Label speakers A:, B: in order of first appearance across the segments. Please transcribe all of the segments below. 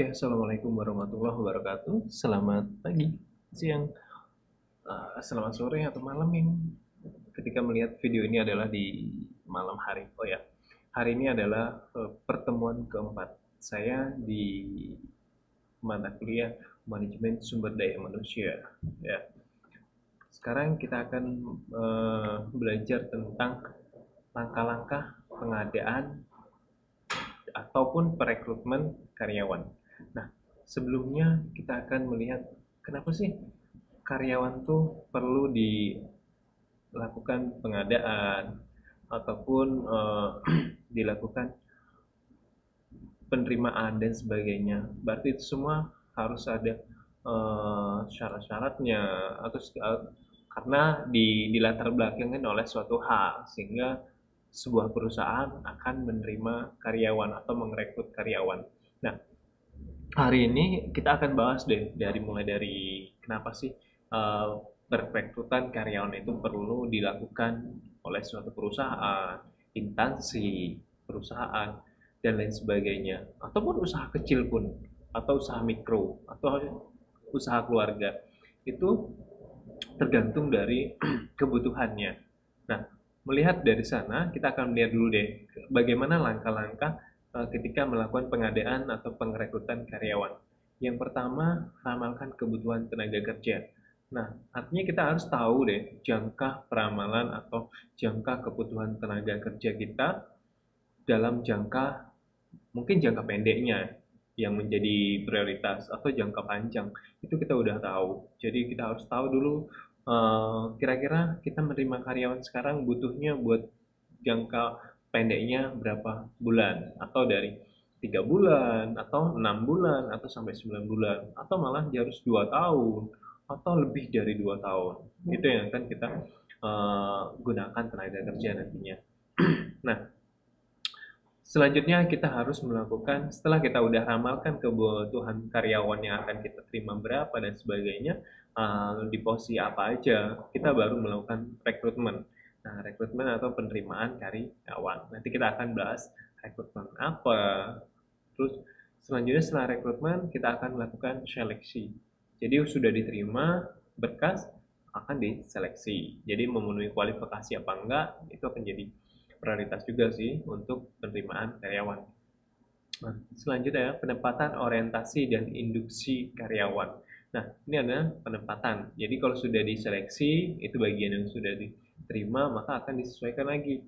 A: Oke, assalamualaikum warahmatullahi wabarakatuh. Selamat pagi, siang, selamat sore atau malam yang ketika melihat video ini adalah di malam hari. Oh ya, hari ini adalah pertemuan keempat saya di mata kuliah manajemen sumber daya manusia. Ya, sekarang kita akan belajar tentang langkah-langkah pengadaan ataupun perekrutmen karyawan. Nah, sebelumnya kita akan melihat kenapa sih karyawan tuh perlu dilakukan pengadaan ataupun dilakukan penerimaan dan sebagainya. Berarti itu semua harus ada syarat-syaratnya atau karena dilatar belakangkan oleh suatu hal sehingga sebuah perusahaan akan menerima karyawan atau merekrut karyawan. Nah, hari ini kita akan bahas deh mulai dari kenapa sih perekrutan karyawan itu perlu dilakukan oleh suatu perusahaan, instansi, perusahaan, dan lain sebagainya. Ataupun usaha kecil pun, atau usaha mikro, atau usaha keluarga. Itu tergantung dari kebutuhannya. Nah, melihat dari sana, kita akan melihat dulu deh bagaimana langkah-langkah ketika melakukan pengadaan atau pengrekrutan karyawan. Yang pertama, ramalkan kebutuhan tenaga kerja. Nah, artinya kita harus tahu deh jangka peramalan atau jangka kebutuhan tenaga kerja kita dalam mungkin jangka pendeknya yang menjadi prioritas atau jangka panjang itu kita udah tahu. Jadi kita harus tahu dulu kira-kira kita menerima karyawan sekarang butuhnya buat jangka pendeknya berapa bulan atau dari 3 bulan atau 6 bulan atau sampai 9 bulan atau malah harus 2 tahun atau lebih dari 2 tahun itu yang akan kita gunakan tenaga kerja nantinya. Nah, selanjutnya kita harus melakukan setelah kita udah ramalkan kebutuhan karyawan yang akan kita terima berapa dan sebagainya, di posisi apa aja, kita baru melakukan rekrutmen. Nah, rekrutmen atau penerimaan karyawan. Nanti kita akan bahas rekrutmen apa. Terus selanjutnya setelah rekrutmen kita akan melakukan seleksi. Jadi sudah diterima berkas akan diseleksi. Jadi memenuhi kualifikasi apa enggak itu akan jadi prioritas juga sih untuk penerimaan karyawan. Nah, selanjutnya ya, penempatan orientasi dan induksi karyawan. Nah, ini adalah penempatan. Jadi kalau sudah diseleksi, itu bagian yang sudah diterima, maka akan disesuaikan lagi.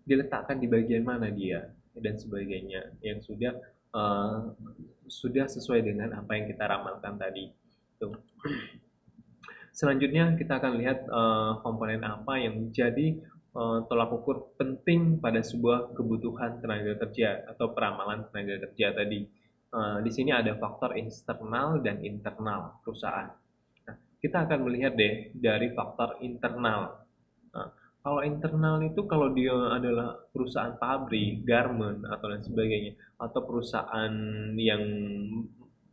A: Diletakkan di bagian mana dia dan sebagainya yang sudah sesuai dengan apa yang kita ramalkan tadi. Tuh. Selanjutnya kita akan lihat komponen apa yang menjadi tolak ukur penting pada sebuah kebutuhan tenaga kerja atau peramalan tenaga kerja tadi. Di sini ada faktor eksternal dan internal perusahaan. Nah, kita akan melihat deh dari faktor internal. Nah, kalau internal itu kalau dia adalah perusahaan pabrik, garment atau lain sebagainya, atau perusahaan yang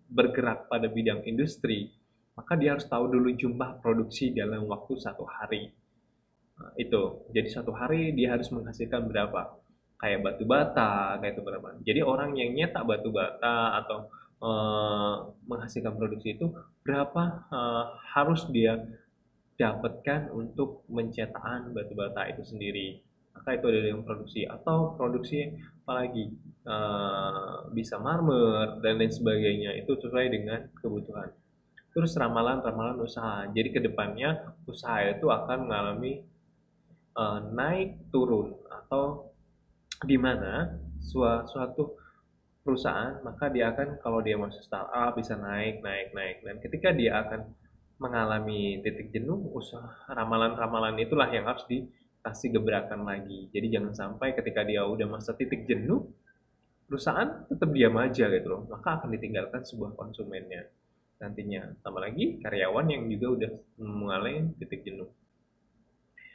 A: bergerak pada bidang industri, maka dia harus tahu dulu jumlah produksi dalam waktu 1 hari. Nah, itu. Jadi 1 hari dia harus menghasilkan berapa? Kayak batu bata, kayak itu berapa. Jadi orang yang nyetak batu bata atau menghasilkan produksi itu berapa harus dia dapatkan untuk pencetakan batu bata itu sendiri. Maka itu ada yang produksi atau produksi apalagi bisa marmer dan lain sebagainya itu sesuai dengan kebutuhan. Terus ramalan-ramalan usaha. Jadi kedepannya usaha itu akan mengalami naik turun atau di mana suatu perusahaan maka dia akan kalau dia masuk startup bisa naik naik naik dan ketika dia akan mengalami titik jenuh usaha ramalan-ramalan itulah yang harus dikasih gebrakan lagi. Jadi jangan sampai ketika dia udah masa titik jenuh perusahaan tetap diam aja gitu loh, maka akan ditinggalkan sebuah konsumennya nantinya. Tambah lagi karyawan yang juga udah mengalami titik jenuh.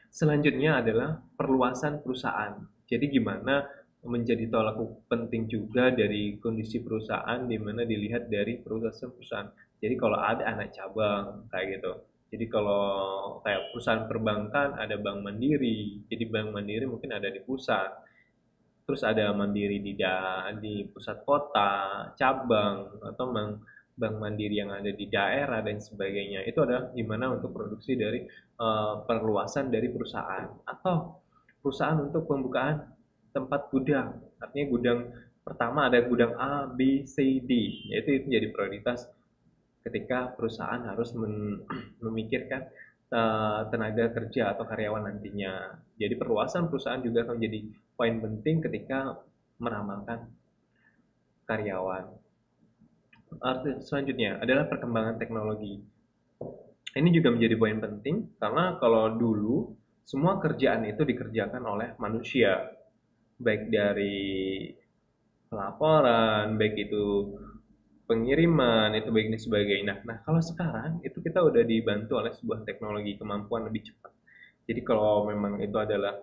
A: Selanjutnya adalah perluasan perusahaan. Jadi gimana menjadi tolak ukur penting juga dari kondisi perusahaan di mana dilihat dari perusahaan. Jadi kalau ada anak cabang kayak gitu. Jadi kalau kayak perusahaan perbankan ada Bank Mandiri. Jadi Bank Mandiri mungkin ada di pusat. terus ada mandiri di pusat kota, cabang, atau bank mandiri yang ada di daerah dan sebagainya. Itu adalah gimana untuk produksi dari perluasan dari perusahaan, atau perusahaan untuk pembukaan tempat gudang. Artinya gudang pertama ada gudang A, B, C, D, yaitu itu jadi prioritas ketika perusahaan harus memikirkan tenaga kerja atau karyawan nantinya. Jadi perluasan perusahaan juga akan menjadi poin penting ketika meramalkan karyawan. Selanjutnya adalah perkembangan teknologi. Ini juga menjadi poin penting karena kalau dulu semua kerjaan itu dikerjakan oleh manusia, baik dari pelaporan, baik itu pengiriman, itu baik dan sebagainya. Nah, kalau sekarang itu kita udah dibantu oleh sebuah teknologi kemampuan lebih cepat. Jadi kalau memang itu adalah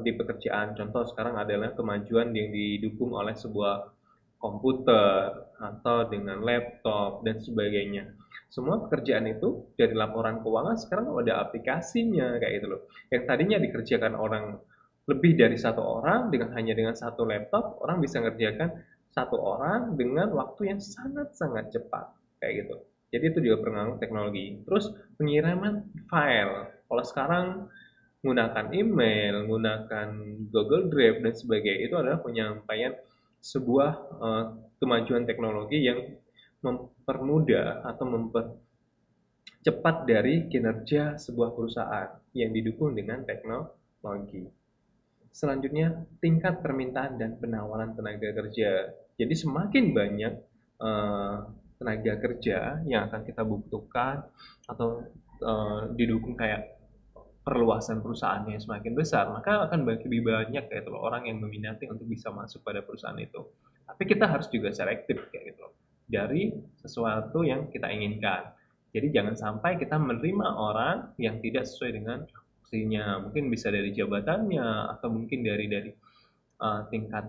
A: di pekerjaan, contoh sekarang adalah kemajuan yang didukung oleh sebuah komputer atau dengan laptop dan sebagainya. Semua pekerjaan itu dari laporan keuangan sekarang ada aplikasinya kayak gitu loh. Yang tadinya dikerjakan orang lebih dari satu orang dengan hanya dengan satu laptop, orang bisa mengerjakan satu orang dengan waktu yang sangat-sangat cepat kayak gitu. Jadi itu juga pengaruh teknologi. Terus pengiriman file. Kalau sekarang menggunakan email, menggunakan Google Drive dan sebagainya, itu adalah penyampaian sebuah kemajuan teknologi yang mempermudah atau mempercepat dari kinerja sebuah perusahaan yang didukung dengan teknologi. Selanjutnya, tingkat permintaan dan penawaran tenaga kerja. Jadi semakin banyak tenaga kerja yang akan kita butuhkan atau didukung kayak perluasan perusahaannya semakin besar, maka akan lebih banyak kayak itu loh, orang yang meminati untuk bisa masuk pada perusahaan itu. Tapi kita harus juga selektif kayak gitu loh, dari sesuatu yang kita inginkan. Jadi jangan sampai kita menerima orang yang tidak sesuai dengan fungsinya. Mungkin bisa dari jabatannya atau mungkin dari tingkat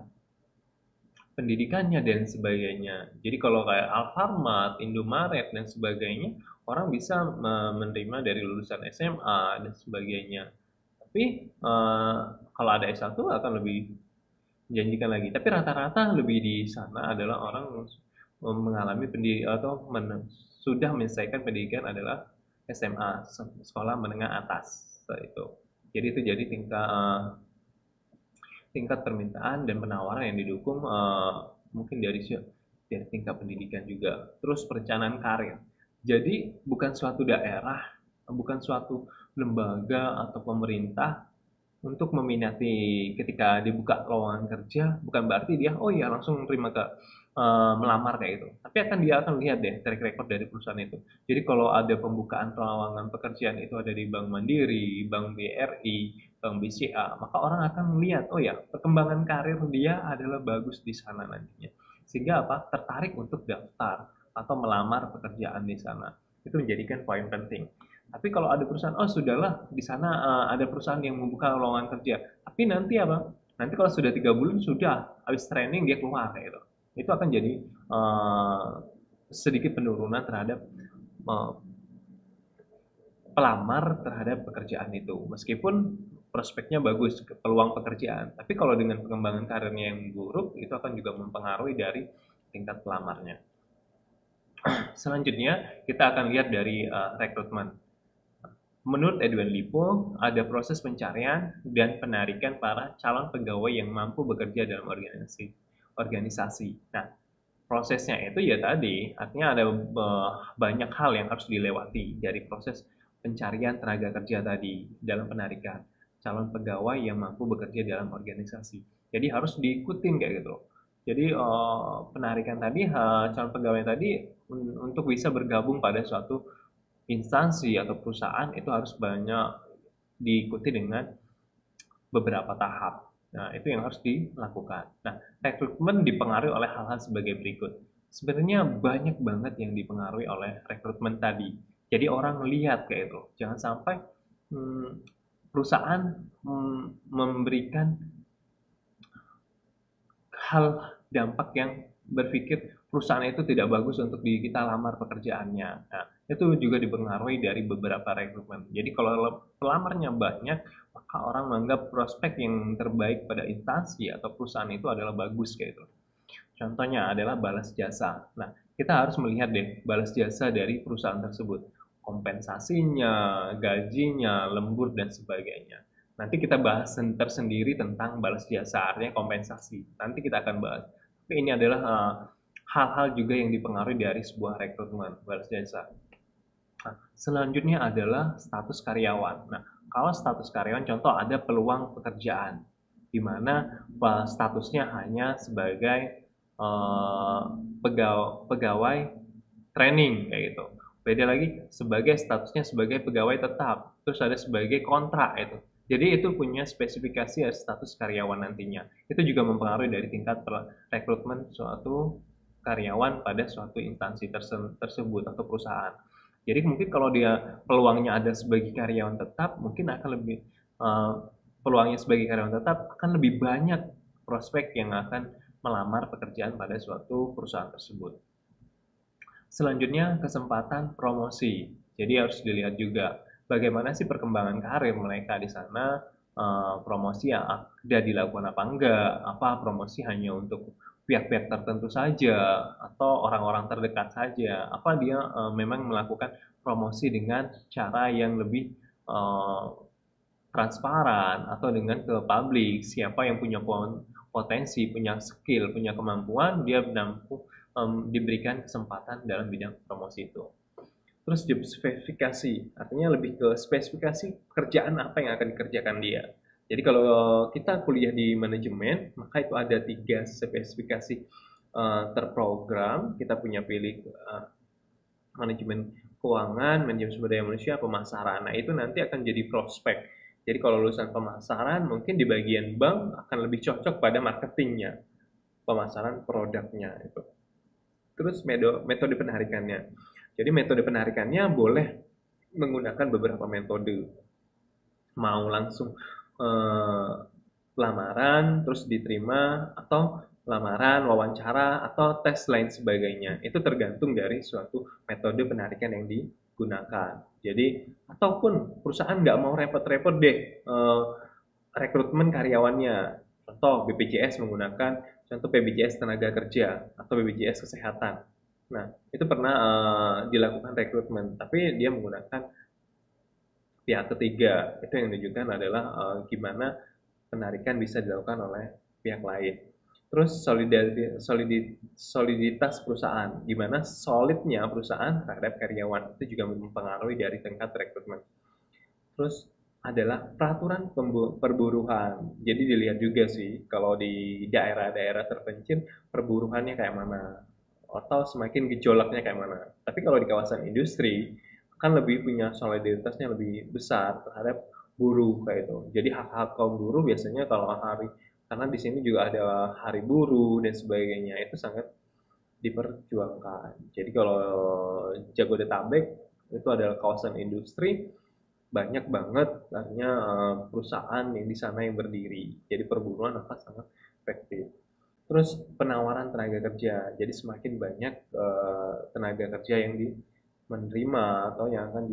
A: pendidikannya dan sebagainya. Jadi kalau kayak Alfamart, Indomaret dan sebagainya, orang bisa menerima dari lulusan SMA dan sebagainya. Tapi kalau ada S1 akan lebih menjanjikan lagi. Tapi rata-rata lebih di sana adalah orang mengalami pendidikan atau sudah menyelesaikan pendidikan adalah SMA, sekolah menengah atas itu. Jadi itu jadi tingkat permintaan dan penawaran yang didukung mungkin dari tingkat pendidikan juga. Terus perencanaan karir. Jadi bukan suatu daerah, bukan suatu lembaga atau pemerintah untuk meminati ketika dibuka lowongan kerja, bukan berarti dia oh iya langsung terima ke melamar kayak gitu. Tapi dia akan lihat deh track record dari perusahaan itu. Jadi kalau ada pembukaan lowongan pekerjaan itu ada di Bank Mandiri, Bank BRI, Bank BCA, maka orang akan melihat oh ya perkembangan karir dia adalah bagus di sana nantinya. Sehingga apa? Tertarik untuk daftar atau melamar pekerjaan di sana. Itu menjadikan poin penting. Tapi kalau ada perusahaan, oh sudahlah di sana ada perusahaan yang membuka lowongan kerja. Tapi nanti apa? Nanti kalau sudah 3 bulan sudah habis training dia keluar kayak gitu. Itu akan jadi sedikit penurunan terhadap pelamar terhadap pekerjaan itu. Meskipun prospeknya bagus, peluang pekerjaan. Tapi kalau dengan pengembangan karirnya yang buruk, itu akan juga mempengaruhi dari tingkat pelamarnya. Selanjutnya, kita akan lihat dari rekrutmen. Menurut Edwin Lipo, ada proses pencarian dan penarikan para calon pegawai yang mampu bekerja dalam organisasi. Nah, prosesnya itu ya tadi, artinya ada banyak hal yang harus dilewati dari proses pencarian tenaga kerja tadi dalam penarikan calon pegawai yang mampu bekerja dalam organisasi. Jadi harus diikutin kayak gitu. Jadi penarikan tadi calon pegawai tadi untuk bisa bergabung pada suatu instansi atau perusahaan itu harus banyak diikuti dengan beberapa tahap. Nah, itu yang harus dilakukan. Nah, rekrutmen dipengaruhi oleh hal-hal sebagai berikut. Sebenarnya banyak banget yang dipengaruhi oleh rekrutmen tadi. Jadi orang lihat kayak itu. Jangan sampai perusahaan memberikan hal dampak yang berpikir perusahaan itu tidak bagus untuk kita lamar pekerjaannya. Nah, itu juga dipengaruhi dari beberapa rekrutmen. Jadi kalau pelamarnya banyak, maka orang menganggap prospek yang terbaik pada instansi atau perusahaan itu adalah bagus kayak gitu. Contohnya adalah balas jasa. Nah, kita harus melihat deh balas jasa dari perusahaan tersebut. Kompensasinya, gajinya, lembur, dan sebagainya. Nanti kita bahas tersendiri tentang balas jasa, artinya kompensasi. Nanti kita akan bahas. Tapi ini adalah hal-hal juga yang dipengaruhi dari sebuah rekrutmen, balas jasa. Nah, selanjutnya adalah status karyawan. Nah, kalau status karyawan, contoh ada peluang pekerjaan, di mana statusnya hanya sebagai eh, pegawai training kayak gitu. Beda lagi sebagai statusnya sebagai pegawai tetap, terus ada sebagai kontrak itu. Jadi itu punya spesifikasi status karyawan nantinya. Itu juga mempengaruhi dari tingkat rekrutmen suatu karyawan pada suatu instansi tersebut atau perusahaan. Jadi mungkin kalau dia peluangnya ada sebagai karyawan tetap, mungkin akan lebih peluangnya sebagai karyawan tetap akan lebih banyak prospek yang akan melamar pekerjaan pada suatu perusahaan tersebut. Selanjutnya, kesempatan promosi. Jadi harus dilihat juga bagaimana sih perkembangan karir mereka di sana, promosi yang ada dilakukan apa enggak, apa promosi hanya untuk pihak-pihak tertentu saja, atau orang-orang terdekat saja, apa dia memang melakukan promosi dengan cara yang lebih eh, transparan atau dengan ke publik, siapa yang punya potensi, punya skill, punya kemampuan, dia diberikan kesempatan dalam bidang promosi itu. Terus job spesifikasi, artinya lebih ke spesifikasi pekerjaan apa yang akan dikerjakan dia. Jadi kalau kita kuliah di manajemen, maka itu ada 3 spesifikasi terprogram. Kita punya pilih manajemen keuangan, manajemen sumber daya manusia, pemasaran. Nah, itu nanti akan jadi prospek. Jadi kalau lulusan pemasaran, mungkin di bagian bank akan lebih cocok pada marketingnya, pemasaran produknya itu. Terus metode penarikannya. Jadi metode penarikannya boleh menggunakan beberapa metode. Mau langsung lamaran terus diterima, atau lamaran, wawancara, atau tes lain sebagainya. Itu tergantung dari suatu metode penarikan yang digunakan. Jadi, ataupun perusahaan nggak mau repot-repot deh rekrutmen karyawannya. Contoh BPJS menggunakan contoh BPJS tenaga kerja atau BPJS kesehatan. Nah, itu pernah dilakukan rekrutmen, tapi dia menggunakan pihak ketiga. Itu yang menunjukkan adalah gimana penarikan bisa dilakukan oleh pihak lain. Terus soliditas perusahaan, gimana solidnya perusahaan terhadap karyawan, itu juga mempengaruhi dari tingkat rekrutmen. Terus adalah peraturan perburuhan. Jadi dilihat juga sih kalau di daerah-daerah terpencil perburuhannya kayak mana, atau semakin gejolaknya kayak mana. Tapi kalau di kawasan industri kan lebih punya soliditasnya lebih besar terhadap buruh kayak itu. Jadi hak-hak kaum buruh biasanya kalau karena di sini juga ada hari buruh dan sebagainya, itu sangat diperjuangkan. Jadi kalau Jabodetabek itu adalah kawasan industri, banyak banget artinya perusahaan yang di sana yang berdiri. Jadi perburuan akan sangat efektif. Terus penawaran tenaga kerja. Jadi semakin banyak tenaga kerja yang menerima atau yang akan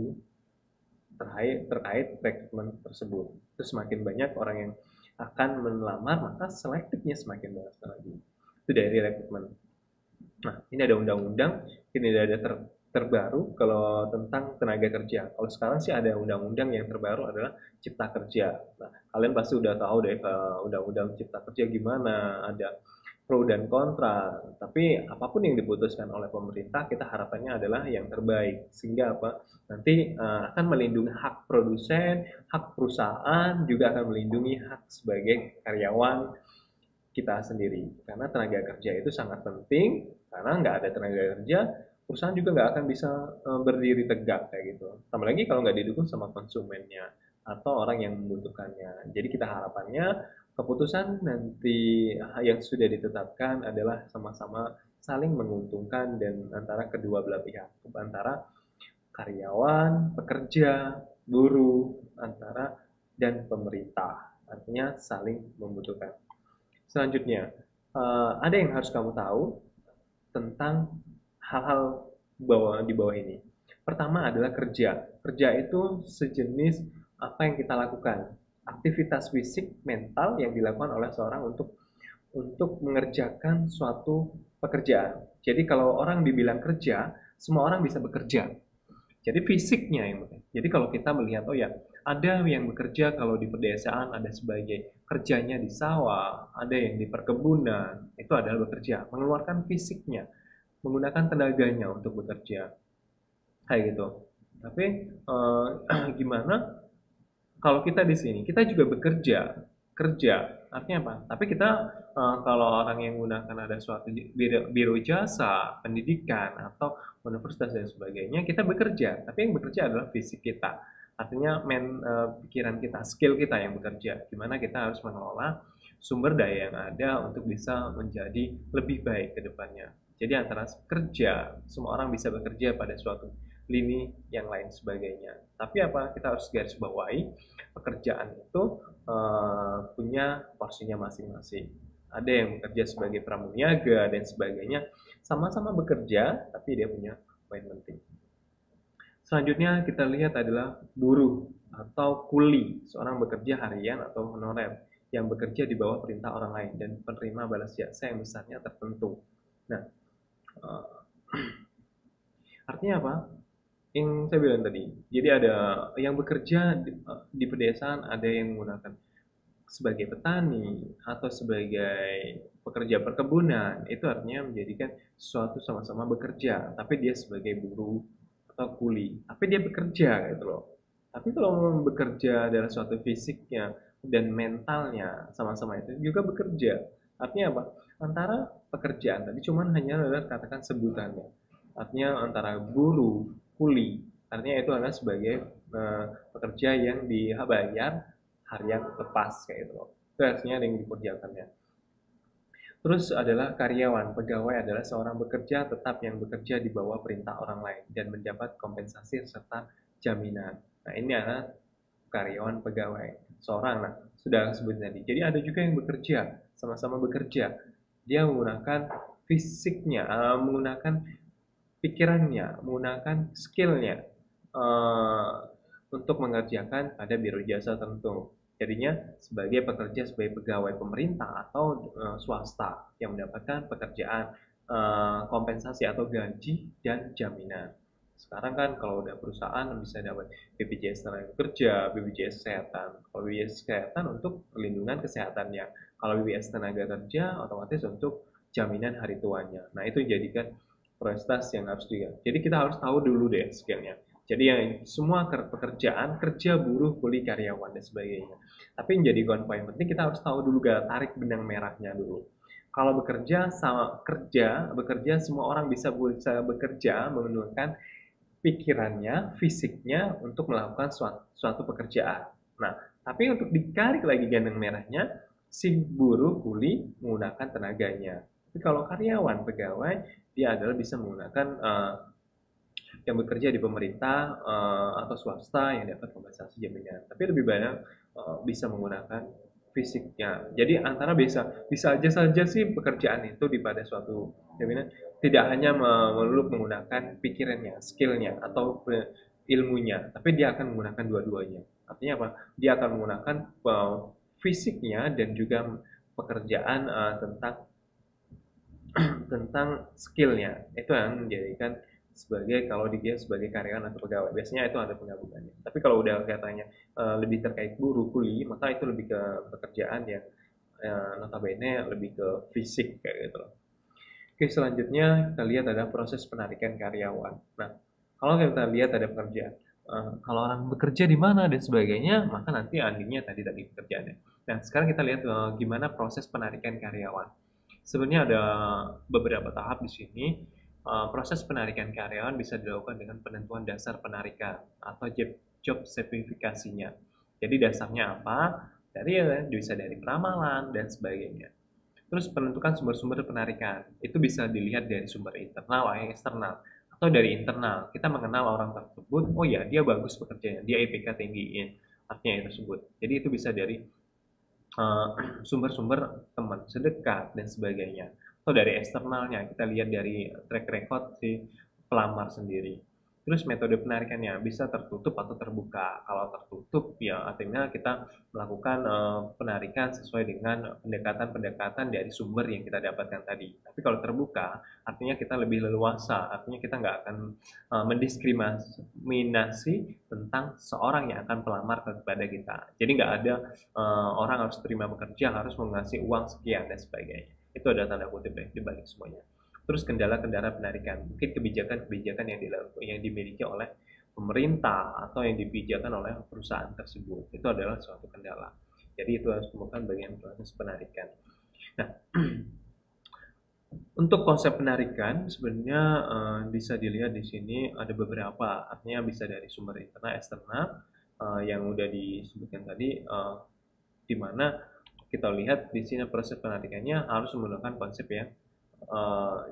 A: terkait rekrutmen tersebut. Itu semakin banyak orang yang akan melamar, maka selektifnya semakin banyak lagi. Itu dari rekrutmen. Nah, ini ada undang-undang, ini ada terbaru kalau tentang tenaga kerja. Kalau sekarang sih ada undang-undang yang terbaru adalah Cipta Kerja. Nah, kalian pasti udah tahu deh undang-undang Cipta Kerja gimana, ada pro dan kontra. Tapi apapun yang diputuskan oleh pemerintah, kita harapannya adalah yang terbaik. Sehingga apa? Nanti akan melindungi hak produsen, hak perusahaan, juga akan melindungi hak sebagai karyawan kita sendiri. Karena tenaga kerja itu sangat penting, karena nggak ada tenaga kerja, perusahaan juga nggak akan bisa berdiri tegak kayak gitu. Tambah lagi kalau nggak didukung sama konsumennya atau orang yang membutuhkannya. Jadi kita harapannya keputusan nanti yang sudah ditetapkan adalah sama-sama saling menguntungkan dan antara kedua belah pihak, antara karyawan, pekerja, buruh, antara dan pemerintah. Artinya saling membutuhkan. Selanjutnya, ada yang harus kamu tahu tentang hal-hal di bawah ini. Pertama adalah kerja. Kerja itu sejenis apa yang kita lakukan. aktivitas fisik mental yang dilakukan oleh seorang untuk mengerjakan suatu pekerjaan. Jadi kalau orang dibilang kerja, semua orang bisa bekerja. Jadi fisiknya yang penting. Jadi kalau kita melihat, oh ya, ada yang bekerja kalau di pedesaan, ada sebagai kerjanya di sawah, ada yang di perkebunan, itu adalah bekerja, mengeluarkan fisiknya, menggunakan tenaganya untuk bekerja, kayak gitu. Tapi gimana kalau kita di sini, kita juga bekerja, kerja, artinya apa? Tapi kita kalau orang yang menggunakan ada suatu biro jasa, pendidikan atau universitas dan sebagainya, kita bekerja. Tapi yang bekerja adalah fisik kita. Artinya pikiran kita, skill kita yang bekerja. Gimana kita harus mengelola sumber daya yang ada untuk bisa menjadi lebih baik ke depannya. Jadi antara kerja, semua orang bisa bekerja pada suatu lini yang lain sebagainya. Tapi apa? Kita harus garis bawahi pekerjaan itu punya porsinya masing-masing. Ada yang bekerja sebagai pramuniaga dan sebagainya, sama-sama bekerja, tapi dia punya poin penting. Selanjutnya kita lihat adalah buruh atau kuli, seorang bekerja harian atau honorer yang bekerja di bawah perintah orang lain dan penerima balas jasa yang besarnya tertentu. Nah, artinya apa? Yang saya bilang tadi, jadi ada yang bekerja di pedesaan, ada yang menggunakan sebagai petani atau sebagai pekerja perkebunan, itu artinya menjadikan sesuatu sama-sama bekerja, tapi dia sebagai buruh atau kuli, tapi dia bekerja gitu loh. Tapi kalau bekerja adalah suatu fisiknya dan mentalnya sama-sama itu juga bekerja. Artinya apa? Antara pekerjaan tadi cuman hanya adalah katakan sebutannya. Artinya antara buruh, kuli, artinya itu adalah sebagai pekerja yang dibayar harian lepas kayak gitu loh. Itu artinya ada yang dikerjakannya. Terus adalah karyawan. Pegawai adalah seorang bekerja tetap yang bekerja di bawah perintah orang lain dan mendapat kompensasi serta jaminan. Nah, ini adalah karyawan pegawai. Seorang, nah, sudah sebut tadi. Jadi ada juga yang bekerja, sama-sama bekerja. Dia menggunakan fisiknya, menggunakan pikirannya, menggunakan skillnya untuk mengerjakan pada biro jasa tertentu. Jadinya sebagai pekerja sebagai pegawai pemerintah atau swasta yang mendapatkan pekerjaan kompensasi atau gaji dan jaminan. Sekarang kan kalau udah perusahaan bisa dapat BPJS tenaga kerja, BPJS kesehatan. Kalau BPJS kesehatan untuk perlindungan kesehatannya. Kalau BPJS tenaga kerja otomatis untuk jaminan hari tuanya. Nah, itu jadikan prioritas yang harus dilihat. Jadi kita harus tahu dulu deh skillnya. Jadi yang semua pekerjaan, kerja, buruh, kuli, karyawan, dan sebagainya. Tapi yang jadi poin penting kita harus tahu dulu tarik benang merahnya dulu. Kalau bekerja sama bekerja semua orang bisa bekerja menggunakan pikirannya, fisiknya untuk melakukan suatu pekerjaan. Nah, tapi untuk ditarik lagi benang merahnya, si buruh kuli menggunakan tenaganya. Tapi kalau karyawan, pegawai, dia adalah bisa menggunakan yang bekerja di pemerintah atau swasta yang dapat kompensasi jaminan. Tapi lebih banyak bisa menggunakan fisiknya. Jadi antara bisa aja saja sih pekerjaan itu di pada suatu jaminan tidak hanya melulu menggunakan pikirannya, skillnya atau ilmunya, tapi dia akan menggunakan dua-duanya. Artinya apa? Dia akan menggunakan fisiknya dan juga pekerjaan tentang skillnya. Itu yang menjadikan sebagai kalau dia sebagai karyawan atau pegawai biasanya itu ada penggabungannya. Tapi kalau udah katanya lebih terkait buruh kuli, maka itu lebih ke pekerjaan yang notabene lebih ke fisik kayak gitu loh. Oke, selanjutnya kita lihat ada proses penarikan karyawan. Nah, kalau kita lihat ada pekerjaan, kalau orang bekerja di mana dan sebagainya, maka nanti endingnya tadi pekerjaannya. Nah, sekarang kita lihat gimana proses penarikan karyawan. Sebenarnya ada beberapa tahap di sini. Proses penarikan karyawan bisa dilakukan dengan penentuan dasar penarikan atau job sertifikasinya. Jadi dasarnya apa? Bisa dari ramalan dan sebagainya. Terus penentukan sumber-sumber penarikan. Itu bisa dilihat dari sumber internal atau eksternal. Atau dari internal, kita mengenal orang tersebut, oh ya dia bagus pekerjaannya, dia IPK tinggi, artinya tersebut. Jadi itu bisa dari sumber-sumber teman sedekat dan sebagainya. Atau dari eksternalnya, kita lihat dari track record si pelamar sendiri. Terus metode penarikannya bisa tertutup atau terbuka. Kalau tertutup ya artinya kita melakukan penarikan sesuai dengan pendekatan-pendekatan dari sumber yang kita dapatkan tadi. Tapi kalau terbuka artinya kita lebih leluasa, artinya kita nggak akan mendiskriminasi tentang seorang yang akan pelamar kepada kita. Jadi nggak ada orang harus terima bekerja, harus mengasih uang sekian dan sebagainya. Itu ada tanda kutip di balik semuanya. Terus kendala-kendala penarikan, mungkin kebijakan-kebijakan yang dimiliki oleh pemerintah atau yang dibijakan oleh perusahaan tersebut. Itu adalah suatu kendala. Jadi itu harus merupakan bagian proses penarikan. Nah, untuk konsep penarikan sebenarnya bisa dilihat di sini ada beberapa, artinya bisa dari sumber internal, eksternal yang udah disebutkan tadi, di mana kita lihat di sini proses penarikannya harus menggunakan konsep yang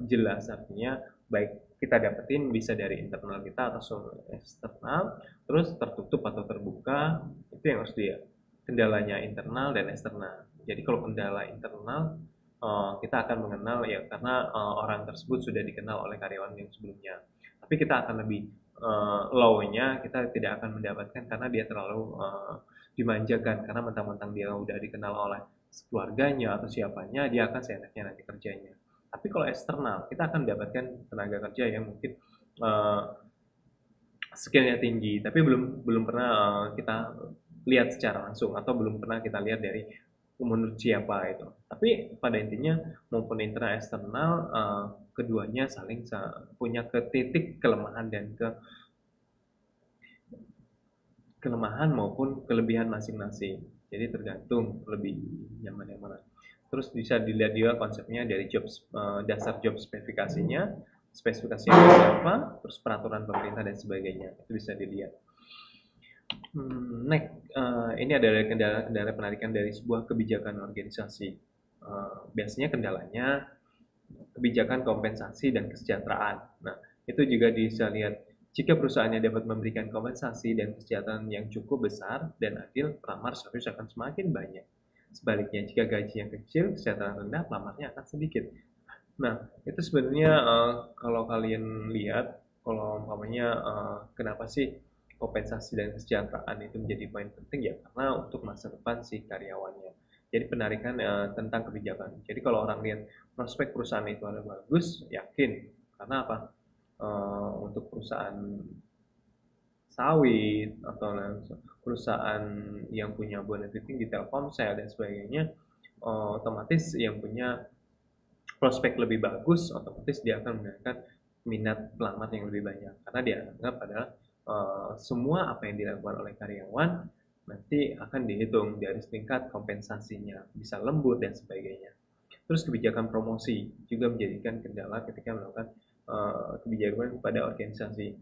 A: jelas, artinya baik kita dapetin bisa dari internal kita atau sumber eksternal, terus tertutup atau terbuka, itu yang harus dia. Kendalanya internal dan eksternal. Jadi kalau kendala internal kita akan mengenal ya karena orang tersebut sudah dikenal oleh karyawan yang sebelumnya. Tapi kita akan lebih low-nya kita tidak akan mendapatkan karena dia terlalu dimanjakan karena mentang-mentang dia udah dikenal oleh keluarganya atau siapanya dia akan seenaknya nanti kerjanya. Tapi kalau eksternal kita akan mendapatkan tenaga kerja yang mungkin skillnya tinggi tapi belum pernah kita lihat secara langsung atau belum pernah kita lihat dari menurut siapa itu. Tapi pada intinya maupun internal eksternal keduanya saling punya titik kelemahan dan kelemahan maupun kelebihan masing-masing. Jadi tergantung lebih nyaman yang mana. Terus bisa dilihat juga konsepnya dari dasar job spesifikasinya, spesifikasinya apa, terus peraturan pemerintah dan sebagainya. Itu bisa dilihat. Next, ini adalah kendala-kendala penarikan dari sebuah kebijakan organisasi. Biasanya kendalanya kebijakan kompensasi dan kesejahteraan. Nah, itu juga bisa lihat jika perusahaannya dapat memberikan kompensasi dan kesejahteraan yang cukup besar dan adil, pelamar serius akan semakin banyak. Sebaliknya, jika gajinya kecil, kesejahteraan rendah, pelamarnya akan sedikit. Nah, itu sebenarnya kalau kalian lihat, kalau umpamanya kenapa sih kompensasi dan kesejahteraan itu menjadi poin penting ya karena untuk masa depan si karyawannya. Jadi penarikan tentang kebijakan. Jadi kalau orang lihat prospek perusahaan itu ada bagus, yakin. Karena apa? Untuk perusahaan sawit atau perusahaan yang punya benefit tinggi, Telkomsel dan sebagainya, otomatis yang punya prospek lebih bagus, otomatis dia akan menggunakan minat pelamar yang lebih banyak karena dia anggap adalah semua apa yang dilakukan oleh karyawan nanti akan dihitung dari tingkat kompensasinya, bisa lembur dan sebagainya. Terus kebijakan promosi juga menjadikan kendala ketika melakukan kebijakan pada organisasi,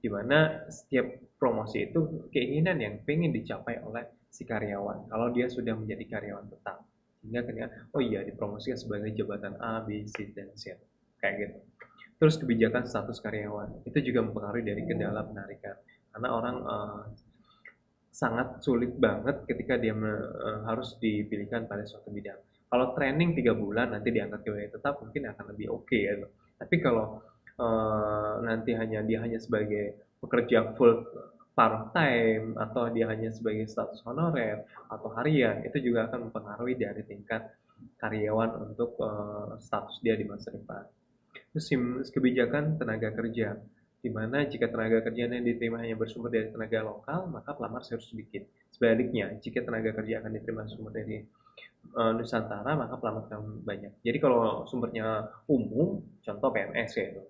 A: di mana setiap promosi itu keinginan yang ingin dicapai oleh si karyawan kalau dia sudah menjadi karyawan tetap, sehingga ketika oh iya dipromosikan sebagai jabatan A, B, C, dan Z kayak gitu. Terus kebijakan status karyawan itu juga mempengaruhi dari kendala penarikan karena orang sangat sulit banget ketika dia harus dipilihkan pada suatu bidang. Kalau training 3 bulan nanti diangkat pegawai tetap mungkin akan lebih oke ya. Tapi kalau nanti dia hanya sebagai pekerja full part time atau dia hanya sebagai status honorer atau harian itu juga akan mempengaruhi dari tingkat karyawan untuk status dia di masa depan. Terus kebijakan tenaga kerja, di mana jika tenaga kerja yang diterima hanya bersumber dari tenaga lokal, maka pelamar harus sedikit. Sebaliknya, jika tenaga kerja akan diterima sumber dari Nusantara, maka pelamar akan banyak. Jadi kalau sumbernya umum, contoh PNS ya,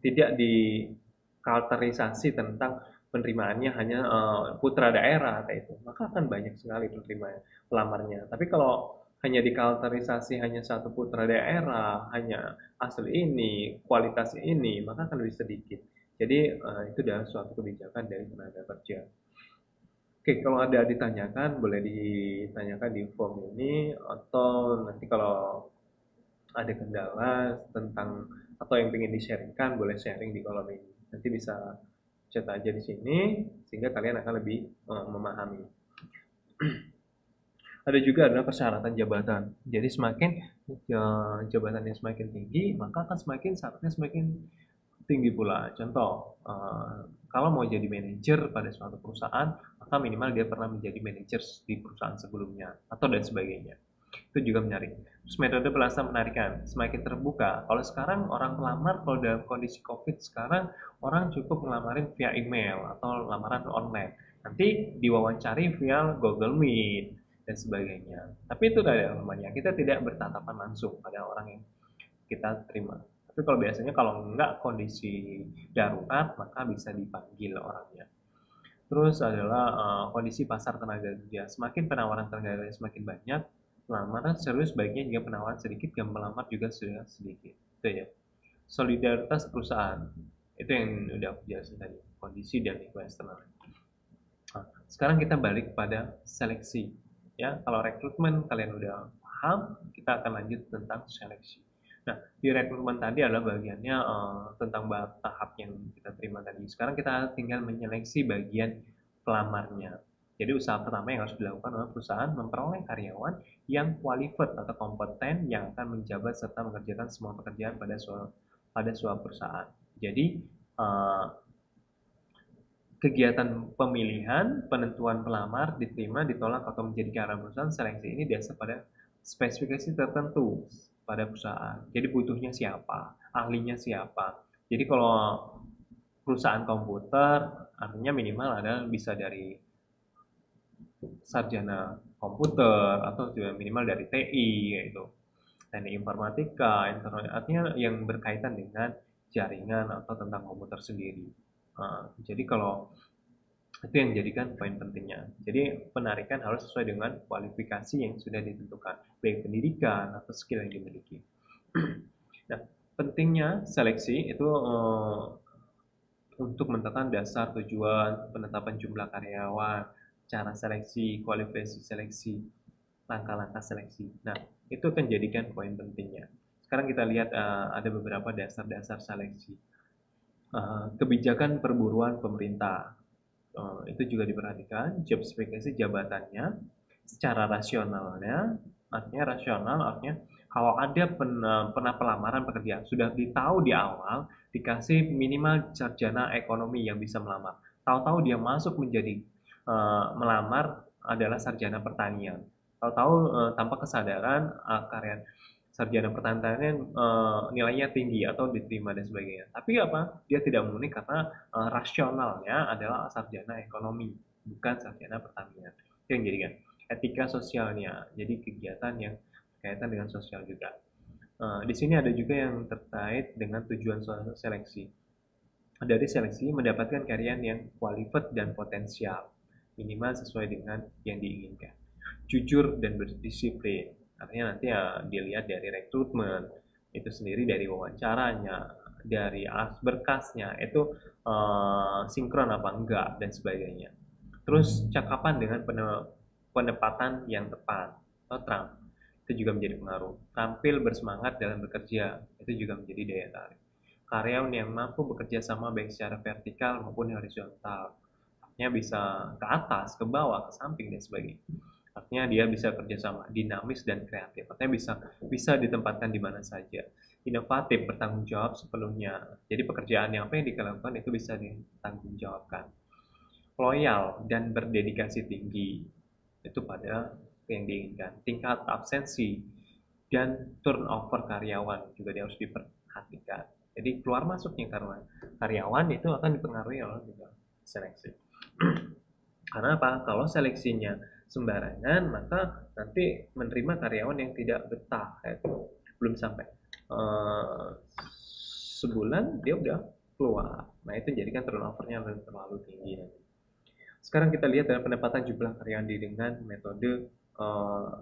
A: tidak dikarakterisasi tentang penerimaannya hanya putra daerah kayak itu, maka akan banyak sekali penerima pelamarnya. Tapi kalau hanya dikarakterisasi hanya satu putra daerah, hanya asal ini, kualitasnya ini, maka akan lebih sedikit. Jadi itu adalah suatu kebijakan dari tenaga kerja. Oke, kalau ada ditanyakan, boleh ditanyakan di form ini, atau nanti kalau ada kendala tentang atau yang ingin di-sharingkan, boleh sharing di kolom ini. Nanti bisa chat aja di sini, sehingga kalian akan lebih memahami. Ada juga adalah persyaratan jabatan. Jadi semakin jabatannya semakin tinggi, maka akan semakin syaratnya semakin tinggi pula. Contoh, kalau mau jadi manajer pada suatu perusahaan, maka minimal dia pernah menjadi manajer di perusahaan sebelumnya, atau dan sebagainya. Itu juga menarik. Terus metode pelaksana penarikan, semakin terbuka. Kalau sekarang orang pelamar, kalau dalam kondisi COVID sekarang, orang cukup ngelamarin via email atau lamaran online. Nanti diwawancari via Google Meet dan sebagainya. Tapi itu ada namanya, kita tidak bertatapan langsung pada orang yang kita terima. Tapi kalau biasanya kalau enggak kondisi darurat, maka bisa dipanggil orangnya. Terus adalah kondisi pasar tenaga kerja. Semakin penawaran tenaga kerja semakin banyak, lamaran serius baiknya jika penawaran sedikit, yang melamar juga sudah sedikit. Itu ya. Solidaritas perusahaan. Itu yang udah aku jelasin tadi. Kondisi dan lingkungan eksternal. Nah, sekarang kita balik pada seleksi. Ya, kalau rekrutmen kalian udah paham, kita akan lanjut tentang seleksi. Nah, di rekrutmen tadi adalah bagiannya tentang tahap yang kita terima tadi. Sekarang kita tinggal menyeleksi bagian pelamarnya. Jadi usaha pertama yang harus dilakukan oleh perusahaan memperoleh karyawan yang qualified atau kompeten yang akan menjabat serta mengerjakan semua pekerjaan pada suatu perusahaan. Jadi kegiatan pemilihan, penentuan pelamar, diterima, ditolak, atau menjadi karyawan perusahaan, seleksi ini dasar pada spesifikasi tertentu pada perusahaan. Jadi butuhnya siapa, ahlinya siapa. Jadi kalau perusahaan komputer, artinya minimal ada bisa dari sarjana komputer atau juga minimal dari TI, yaitu teknik informatika, internet, artinya yang berkaitan dengan jaringan atau tentang komputer sendiri. Jadi kalau itu yang jadikan poin pentingnya. Jadi penarikan harus sesuai dengan kualifikasi yang sudah ditentukan, baik pendidikan atau skill yang dimiliki. Nah, pentingnya seleksi itu untuk menentukan dasar tujuan, penetapan jumlah karyawan, cara seleksi, kualifikasi seleksi, langkah-langkah seleksi. Nah, itu akan jadikan poin pentingnya. Sekarang kita lihat ada beberapa dasar-dasar seleksi. Kebijakan perburuan pemerintah. Itu juga diperhatikan, job spesifikasi jabatannya, secara rasionalnya, artinya rasional, artinya kalau ada pernah pelamaran pekerjaan, sudah ditahu di awal, dikasih minimal sarjana ekonomi yang bisa melamar. Tahu-tahu dia masuk menjadi melamar adalah sarjana pertanian. Tahu-tahu tanpa kesadaran karya sarjana pertanian nilainya tinggi atau diterima dan sebagainya. Tapi apa? Dia tidak memenuhi karena rasionalnya adalah sarjana ekonomi, bukan sarjana pertanian. Itu yang jadikan etika sosialnya. Jadi kegiatan yang berkaitan dengan sosial juga. Di sini ada juga yang terkait dengan tujuan seleksi. Dari seleksi mendapatkan karyawan yang qualified dan potensial, minimal sesuai dengan yang diinginkan. Jujur dan berdisiplin. Artinya nanti ya dilihat dari rekrutmen itu sendiri, dari wawancaranya, dari berkasnya itu sinkron apa enggak dan sebagainya. Terus cakapan dengan penempatan yang tepat atau Trump itu juga menjadi pengaruh. Tampil bersemangat dalam bekerja itu juga menjadi daya tarik. Karyawan yang mampu bekerja sama baik secara vertikal maupun horizontal, artinya bisa ke atas, ke bawah, ke samping dan sebagainya. Artinya dia bisa kerjasama, dinamis dan kreatif. Artinya bisa ditempatkan di mana saja. Inovatif, bertanggung jawab sepenuhnya. Jadi pekerjaan yang apa yang dilakukan itu bisa ditanggungjawabkan. Loyal dan berdedikasi tinggi itu pada yang diinginkan. Tingkat absensi dan turnover karyawan juga dia harus diperhatikan. Jadi keluar masuknya karyawan itu akan dipengaruhi oleh juga seleksi. Karena apa? Kalau seleksinya sembarangan, maka nanti menerima karyawan yang tidak betah. Itu belum sampai sebulan dia udah keluar. Nah itu jadikan turnovernya terlalu tinggi. Sekarang kita lihat dalam penempatan jumlah karyawan dengan metode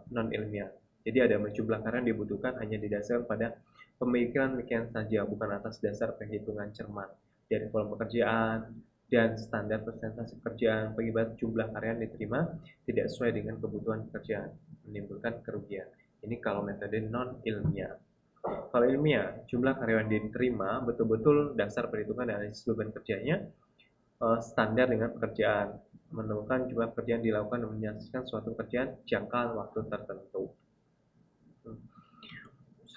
A: non ilmiah. Jadi ada jumlah karyawan dibutuhkan hanya didasarkan pada pemikiran saja, bukan atas dasar perhitungan cermat dari volume pekerjaan dan standar presentasi pekerjaan. Pengibat jumlah karyawan diterima tidak sesuai dengan kebutuhan pekerjaan, menimbulkan kerugian. Ini kalau metode non ilmiah. Kalau ilmiah, jumlah karyawan diterima betul-betul dasar perhitungan analisis beban kerjanya standar dengan pekerjaan, menemukan jumlah pekerjaan dilakukan dan menyelesaikan suatu pekerjaan jangka waktu tertentu.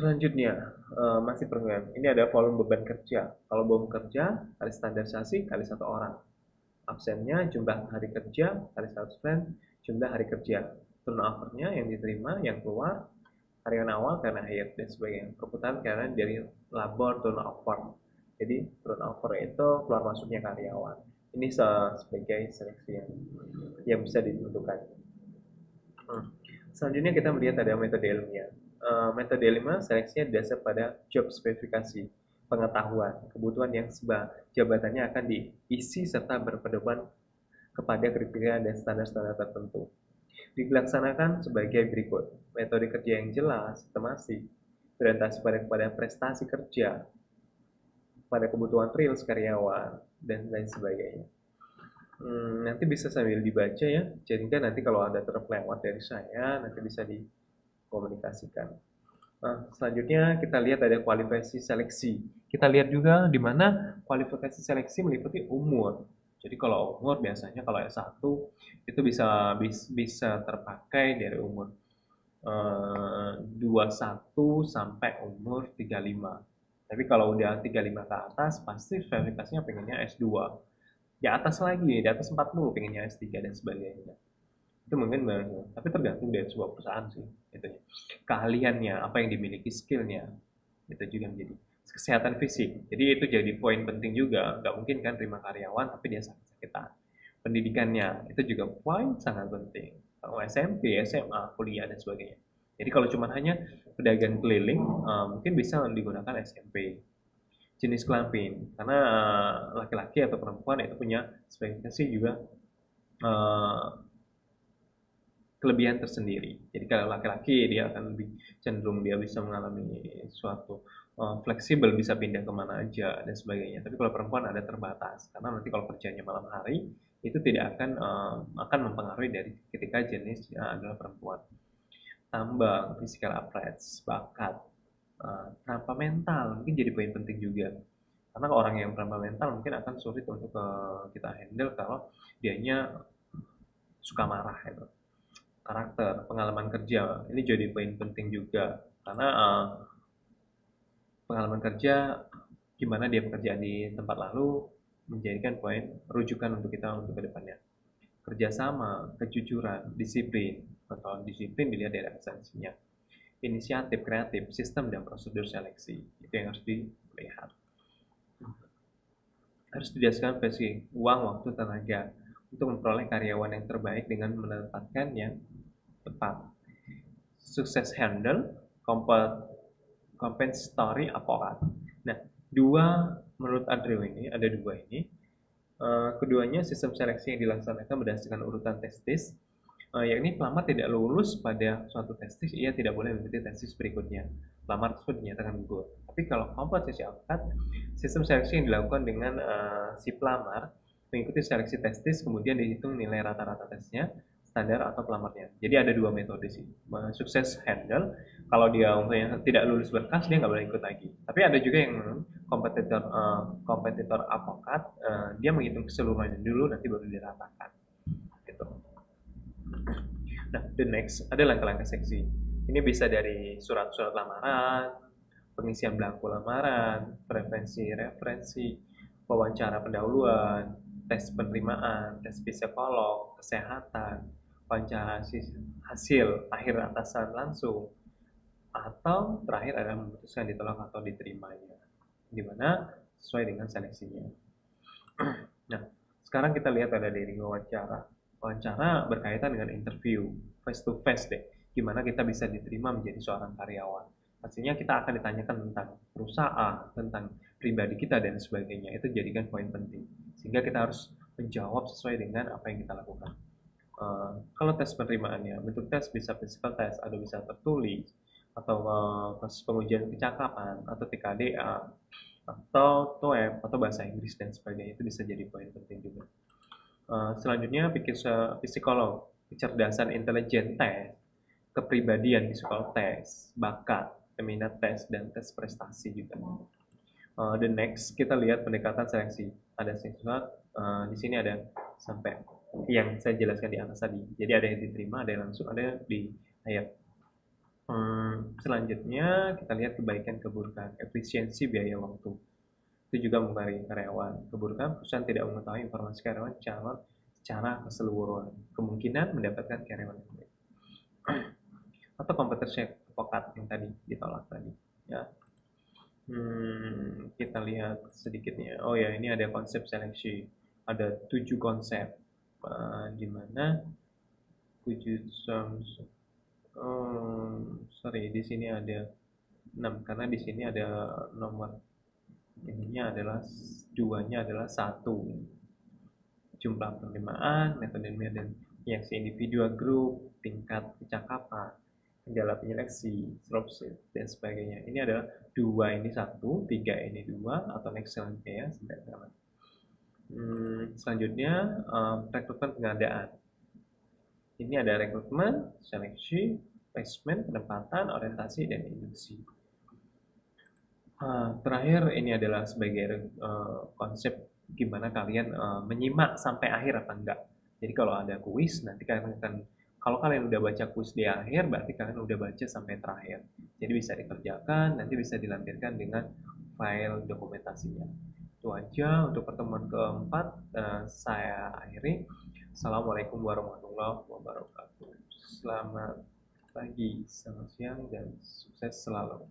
A: Selanjutnya, masih program. Ini ada volume beban kerja. Kalau volume kerja, kali standarisasi, kali satu orang. Absennya, jumlah hari kerja, kali 100%, jumlah hari kerja. Turnover-nya yang diterima, yang keluar, karyawan awal karena hire, dan sebagainya. Perputaran karena dari labor turnover. Jadi, turnover itu keluar masuknya karyawan. Ini sebagai seleksi yang bisa ditentukan. Selanjutnya kita melihat ada metode ilmiah. Metode ilmiah seleksinya didasar pada job spesifikasi, pengetahuan, kebutuhan yang jabatannya akan diisi serta berpedoman kepada kriteria dan standar-standar tertentu. Dilaksanakan sebagai berikut: metode kerja yang jelas, sistematis, berorientasi pada prestasi kerja, pada kebutuhan real karyawan, dan lain sebagainya. Nanti bisa sambil dibaca ya, jadi kan nanti kalau ada terlewat dari saya, nanti bisa dikomunikasikan. Selanjutnya kita lihat ada kualifikasi seleksi. Kita lihat juga di mana kualifikasi seleksi meliputi umur. Jadi kalau umur biasanya kalau S1 itu bisa terpakai dari umur 21 sampai umur 35. Tapi kalau udah 35 ke atas pasti verifikasinya pengennya S2. Di atas lagi, di atas 40 pengennya S3 dan sebagainya. Itu mungkin tapi tergantung dari sebuah perusahaan sih itu ya. Keahliannya, apa yang dimiliki, skillnya, itu juga menjadi kesehatan fisik. Jadi itu jadi poin penting juga. Nggak mungkin kan terima karyawan tapi dia sakit-sakitan. Pendidikannya itu juga poin sangat penting. Kalau SMP, SMA, kuliah dan sebagainya. Jadi kalau cuma hanya pedagang keliling, mungkin bisa digunakan SMP. Jenis kelamin, karena laki-laki atau perempuan itu punya spesifikasi juga eh, kelebihan tersendiri. Jadi kalau laki-laki dia akan lebih cenderung dia bisa mengalami suatu fleksibel, bisa pindah kemana aja dan sebagainya. Tapi kalau perempuan ada terbatas karena nanti kalau kerjanya malam hari itu tidak akan mempengaruhi dari ketika jenis adalah perempuan. Tambang, physical appearance, bakat, tanpa mental mungkin jadi poin penting juga. Karena orang yang tanpa mental mungkin akan sulit untuk kita handle kalau dianya suka marah gitu. Karakter, pengalaman kerja, ini jadi poin penting juga karena pengalaman kerja gimana dia bekerja di tempat lalu menjadikan poin rujukan untuk kita untuk kedepannya. Kerjasama, kejujuran, disiplin. Kalau disiplin dilihat dari absensinya. Inisiatif, kreatif, sistem dan prosedur seleksi itu yang harus dilihat. Harus didasarkan versi uang, waktu, tenaga untuk memperoleh karyawan yang terbaik dengan menempatkan yang tepat. Sukses handle, compensatory apparat. Nah, menurut Andrew ini, ada dua ini. Keduanya sistem seleksi yang dilaksanakan berdasarkan urutan testis, yakni pelamar tidak lulus pada suatu testis, ia tidak boleh mengikuti testis berikutnya. Pelamar tersebut dinyatakan gugur. Tapi kalau komposisi apparat, sistem seleksi yang dilakukan dengan si pelamar mengikuti seleksi testis, kemudian dihitung nilai rata-rata tesnya, standar atau pelamarnya. Jadi ada dua metode sih. Sukses handle, kalau dia umpamanya tidak lulus berkas dia nggak boleh ikut lagi. Tapi ada juga yang kompetitor avokat, dia menghitung keseluruhannya dulu nanti baru diratakan. Gitu. Nah, the next ada langkah-langkah seksi. Ini bisa dari surat-surat lamaran, pengisian belangko lamaran, referensi, wawancara pendahuluan, tes penerimaan, tes psikolog, kesehatan, wawancara hasil akhir atasan langsung, atau terakhir adalah memutuskan ditolak atau diterimanya, di mana sesuai dengan seleksinya. Nah, sekarang kita lihat ada dari wawancara. Wawancara berkaitan dengan interview, face to face deh. Gimana kita bisa diterima menjadi seorang karyawan. Pastinya kita akan ditanyakan tentang perusahaan, tentang pribadi kita dan sebagainya. Itu jadikan poin penting. Sehingga kita harus menjawab sesuai dengan apa yang kita lakukan. Kalau tes penerimaannya, bentuk tes bisa physical test, ada bisa tertulis, atau proses pengujian kecakapan, atau TKDA, atau TOEFL, atau bahasa Inggris dan sebagainya. Itu bisa jadi poin penting juga. Selanjutnya psikolog, kecerdasan intelijen tes, kepribadian psikolog tes, bakat, minat tes, dan tes prestasi juga. The next kita lihat pendekatan seleksi. Ada seksual, di sini ada sampai yang saya jelaskan di atas tadi. Jadi ada yang diterima, ada yang langsung, ada yang di ayat. Selanjutnya kita lihat kebaikan keburukan, efisiensi biaya waktu. Itu juga mempengaruhi karyawan. Keburukan, perusahaan tidak mengetahui informasi karyawan calon secara keseluruhan. Kemungkinan mendapatkan karyawan yang baik. Atau kompetensi advokat yang tadi ditolak tadi. Ya. Kita lihat sedikitnya. Oh ya, ini ada konsep seleksi. Ada 7 konsep. Di mana 7 sorry, di sini ada 6 karena di sini ada nomor ininya adalah duanya adalah 1. Jumlah penerimaan, metode reaksi individual grup, tingkat kecakapan, kendala penyeleksi, dropship, dan sebagainya. Ini adalah 2 ini 1, 3 ini 2, atau next selanjutnya ya, sampai sekarang. Selanjutnya, rekrutmen pengadaan. Ini ada rekrutmen, seleksi, placement, penempatan, orientasi, dan induksi. Terakhir ini adalah sebagai konsep gimana kalian menyimak sampai akhir apa enggak. Jadi kalau ada kuis nanti kalian akan, kalau kalian udah baca kuis di akhir berarti kalian udah baca sampai terakhir. Jadi bisa dikerjakan, nanti bisa dilampirkan dengan file dokumentasinya. Itu aja untuk pertemuan keempat. Saya akhiri. Assalamualaikum warahmatullahi wabarakatuh. Selamat pagi, selamat siang, dan sukses selalu.